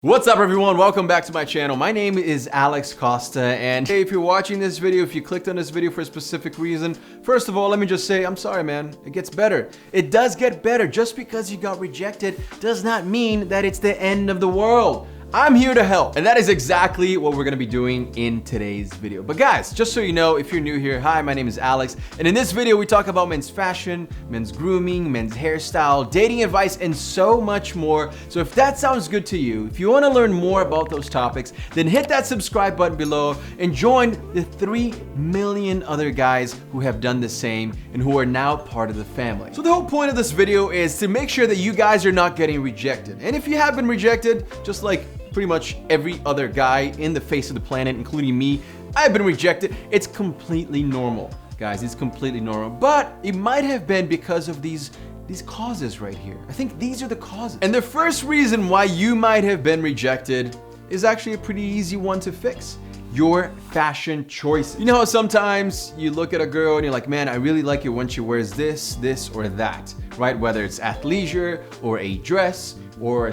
What's up everyone, welcome back to my channel. My name is Alex Costa, and hey, if you're watching this video, if you clicked on this video for a specific reason, first of all, let me just say, I'm sorry man, it gets better. It does get better. Just because you got rejected does not mean that it's the end of the world. I'm here to help, and that is exactly what we're gonna be doing in today's video. But guys, just so you know, if you're new here, hi, my name is Alex, and in this video we talk about men's fashion, men's grooming, men's hairstyle, dating advice, and so much more. So if that sounds good to you, if you wanna learn more about those topics, then hit that subscribe button below and join the 3 million other guys who have done the same and who are now part of the family. So the whole point of this video is to make sure that you guys are not getting rejected. And if you have been rejected, just like pretty much every other guy in the face of the planet, including me, I've been rejected. It's completely normal, guys. It's completely normal. But it might have been because of these causes right here. I think these are the causes. And the first reason why you might have been rejected is actually a pretty easy one to fix. Your fashion choices. You know how sometimes you look at a girl and you're like, man, I really like it when she wears this, or that, right? Whether it's athleisure or a dress or a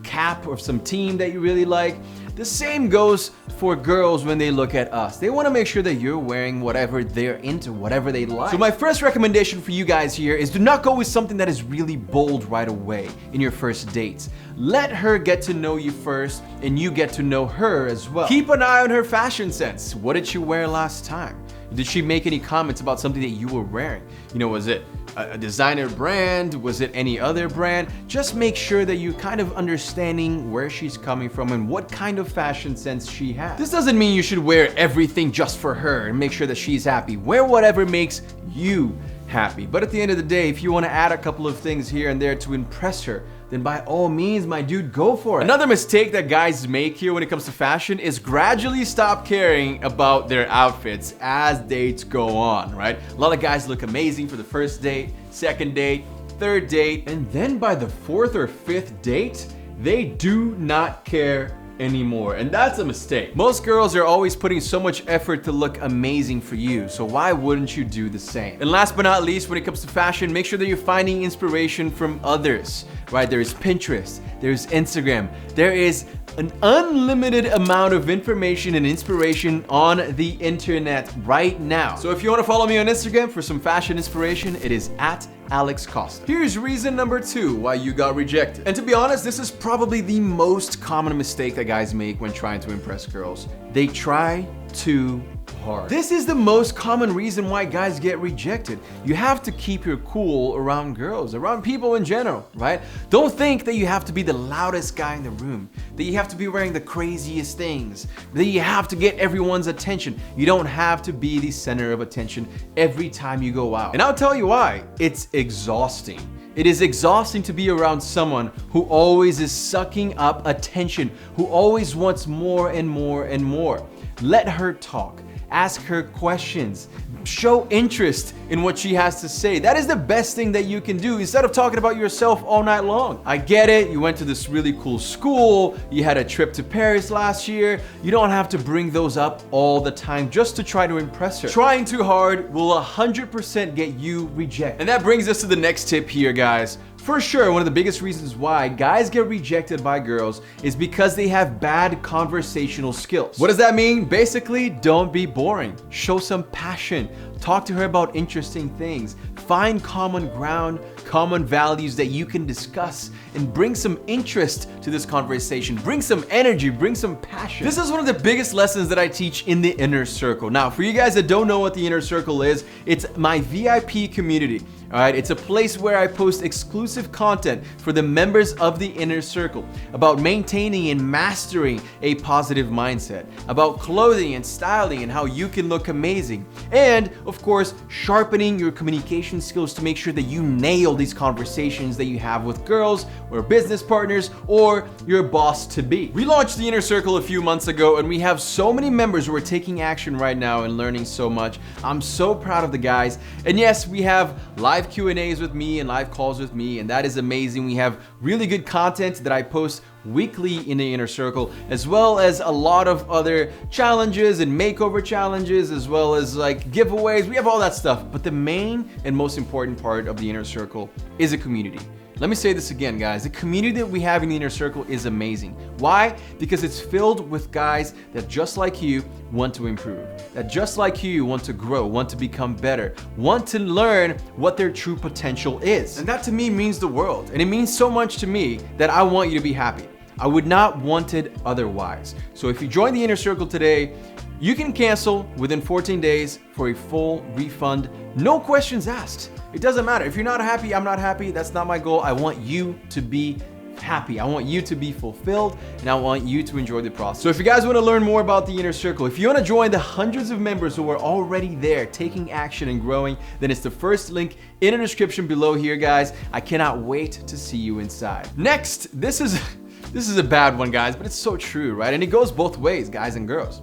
cap of some team that you really like. The same goes for girls when they look at us. They want to make sure that you're wearing whatever they're into, whatever they like. So my first recommendation for you guys here is do not go with something that is really bold right away in your first dates. Let her get to know you first, and you get to know her as well. Keep an eye on her fashion sense. What did she wear last time? Did she make any comments about something that you were wearing? You know, was it a designer brand? Was it any other brand? Just make sure that you're kind of understanding where she's coming from and what kind of fashion sense she has. This doesn't mean you should wear everything just for her and make sure that she's happy. Wear whatever makes you happy. But at the end of the day, if you want to add a couple of things here and there to impress her, then by all means, my dude, go for it. Another mistake that guys make here when it comes to fashion is gradually stop caring about their outfits as dates go on, right? A lot of guys look amazing for the first date, second date, third date, and then by the 4th or 5th date, they do not care anymore, and that's a mistake. Most girls are always putting so much effort to look amazing for you, so why wouldn't you do the same? And last but not least, when it comes to fashion, make sure that you're finding inspiration from others, right? There's Pinterest, there's Instagram, there is an unlimited amount of information and inspiration on the internet right now. So if you want to follow me on Instagram for some fashion inspiration, it is at Alex Costa. Here's reason number 2 why you got rejected. And to be honest, this is probably the most common mistake that guys make when trying to impress girls. They try too hard. This is the most common reason why guys get rejected. You have to keep your cool around girls, around people in general, right? Don't think that you have to be the loudest guy in the room, that you have to be wearing the craziest things, that you have to get everyone's attention. You don't have to be the center of attention every time you go out. And I'll tell you why. It's exhausting. It is exhausting to be around someone who always is sucking up attention, who always wants more and more and more. Let her talk. Ask her questions. Show interest in what she has to say. That is the best thing that you can do instead of talking about yourself all night long. I get it. You went to this really cool school. You had a trip to Paris last year. You don't have to bring those up all the time just to try to impress her. Trying too hard will 100% get you rejected. And that brings us to the next tip here, guys. For sure, one of the biggest reasons why guys get rejected by girls is because they have bad conversational skills. What does that mean? Basically, don't be boring. Show some passion. Talk to her about interesting things. Find common ground, common values that you can discuss, and bring some interest to this conversation. Bring some energy, bring some passion. This is one of the biggest lessons that I teach in the inner circle. Now, for you guys that don't know what the inner circle is, it's my VIP community. All right, it's a place where I post exclusive content for the members of the inner circle about maintaining and mastering a positive mindset, about clothing and styling and how you can look amazing, and of course, sharpening your communication skills to make sure that you nail these conversations that you have with girls or business partners or your boss to be. We launched the inner circle a few months ago, and we have so many members who are taking action right now and learning so much. I'm so proud of the guys. And yes, we have live Q&As with me and live calls with me, and that is amazing. We have really good content that I post weekly in the inner circle, as well as a lot of other challenges and makeover challenges, as well as like giveaways. We have all that stuff, but the main and most important part of the inner circle is a community. Let me say this again, guys. The community that we have in the inner circle is amazing. Why? Because it's filled with guys that just like you want to improve, that just like you want to grow, want to become better, want to learn what their true potential is. And that to me means the world. And it means so much to me that I want you to be happy. I would not want it otherwise. So if you join the inner circle today, you can cancel within 14 days for a full refund, no questions asked. It doesn't matter. If you're not happy, I'm not happy. That's not my goal. I want you to be happy. I want you to be fulfilled, and I want you to enjoy the process. So if you guys want to learn more about the inner circle, if you want to join the hundreds of members who are already there taking action and growing, then it's the first link in the description below here, guys. I cannot wait to see you inside. Next, this is a bad one, guys, but it's so true, right? And it goes both ways, guys and girls.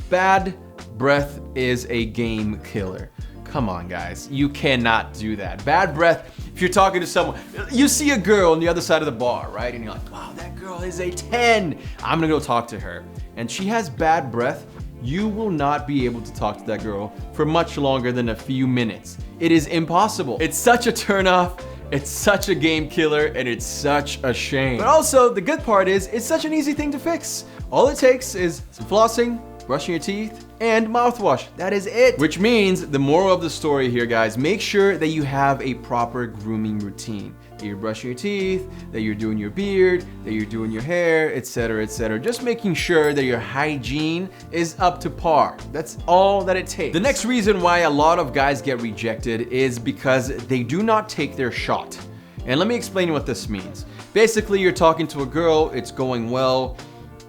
Bad breath is a game killer. Come on, guys. You cannot do that. Bad breath, if you're talking to someone, you see a girl on the other side of the bar, right? And you're like, wow, that girl is a 10. I'm gonna go talk to her. And she has bad breath. You will not be able to talk to that girl for much longer than a few minutes. It is impossible. It's such a turnoff. It's such a game killer, and it's such a shame. But also, the good part is, it's such an easy thing to fix. All it takes is some flossing, brushing your teeth, and mouthwash. That is it. Which means the moral of the story here, guys, make sure that you have a proper grooming routine. That you're brushing your teeth, that you're doing your beard, that you're doing your hair, etc., etc. Just making sure that your hygiene is up to par. That's all that it takes. The next reason why a lot of guys get rejected is because they do not take their shot. And let me explain what this means. Basically, you're talking to a girl, it's going well,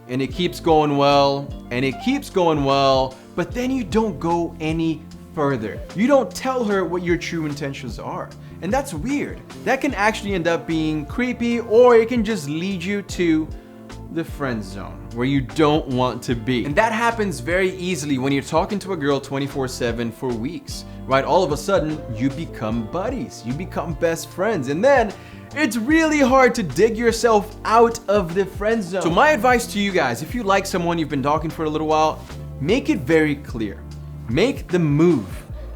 and it keeps going well, and it keeps going well, but then you don't go any further. You don't tell her what your true intentions are. And that's weird. That can actually end up being creepy, or it can just lead you to the friend zone where you don't want to be. And that happens very easily when you're talking to a girl 24/7 for weeks, right? All of a sudden, you become buddies, you become best friends, and then it's really hard to dig yourself out of the friend zone. So my advice to you guys, if you like someone, you've been talking for a little while, make it very clear. Make the move.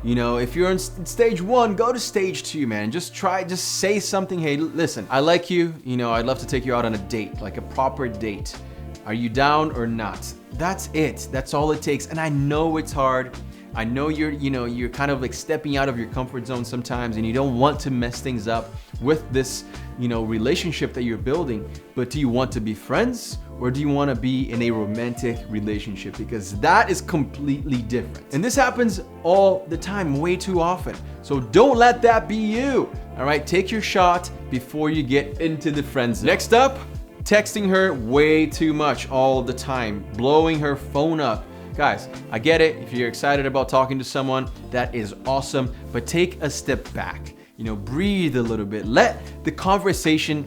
You know, if you're in stage 1, go to stage 2, man. Just say something. Hey, listen, I like you. You know, I'd love to take you out on a date, like a proper date. Are you down or not? That's it. That's all it takes. And I know it's hard. I know you're kind of like stepping out of your comfort zone sometimes, and you don't want to mess things up with this, relationship that you're building. But do you want to be friends, or do you want to be in a romantic relationship? Because that is completely different. And this happens all the time, way too often. So don't let that be you. All right, take your shot before you get into the friend zone. Next up, texting her way too much all the time, blowing her phone up. Guys, I get it. If you're excited about talking to someone, that is awesome. But take a step back. Breathe a little bit. Let the conversation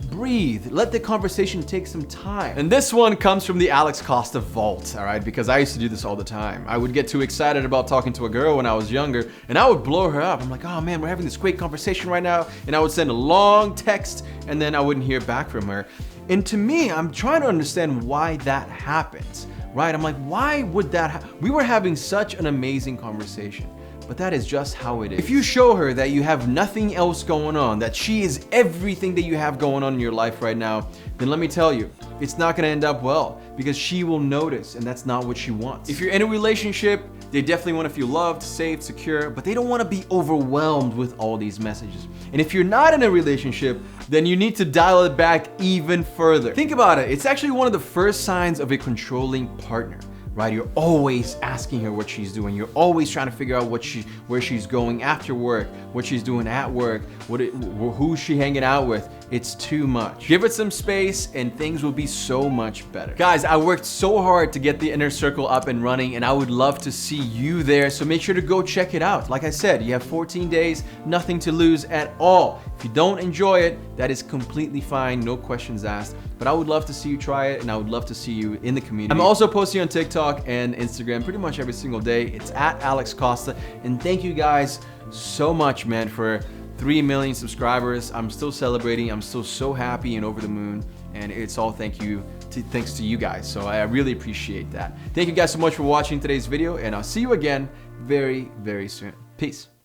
breathe. Let the conversation take some time. And this one comes from the Alex Costa vault, all right? Because I used to do this all the time. I would get too excited about talking to a girl when I was younger, and I would blow her up. I'm like, oh man, we're having this great conversation right now. And I would send a long text, and then I wouldn't hear back from her. And to me, I'm trying to understand why that happens. Right? I'm like, why would that we were having such an amazing conversation, but that is just how it is. If you show her that you have nothing else going on, that she is everything that you have going on in your life right now, then let me tell you, it's not going to end up well, because she will notice, and that's not what she wants. If you're in a relationship, they definitely want to feel loved, safe, secure, but they don't want to be overwhelmed with all these messages. And if you're not in a relationship, then you need to dial it back even further. Think about it. It's actually one of the first signs of a controlling partner, right? You're always asking her what she's doing. You're always trying to figure out where she's going after work, what she's doing at work, who's she hanging out with. It's too much. Give it some space and things will be so much better. Guys, I worked so hard to get the inner circle up and running, and I would love to see you there. So make sure to go check it out. Like I said, you have 14 days, nothing to lose at all. If you don't enjoy it, that is completely fine. No questions asked. But I would love to see you try it, and I would love to see you in the community. I'm also posting on TikTok and Instagram pretty much every single day. It's at Alex Costa. And thank you guys so much, man, for 3 million subscribers. I'm still celebrating. I'm still so happy and over the moon. And it's all thanks to you guys. So I really appreciate that. Thank you guys so much for watching today's video, and I'll see you again very, very soon. Peace.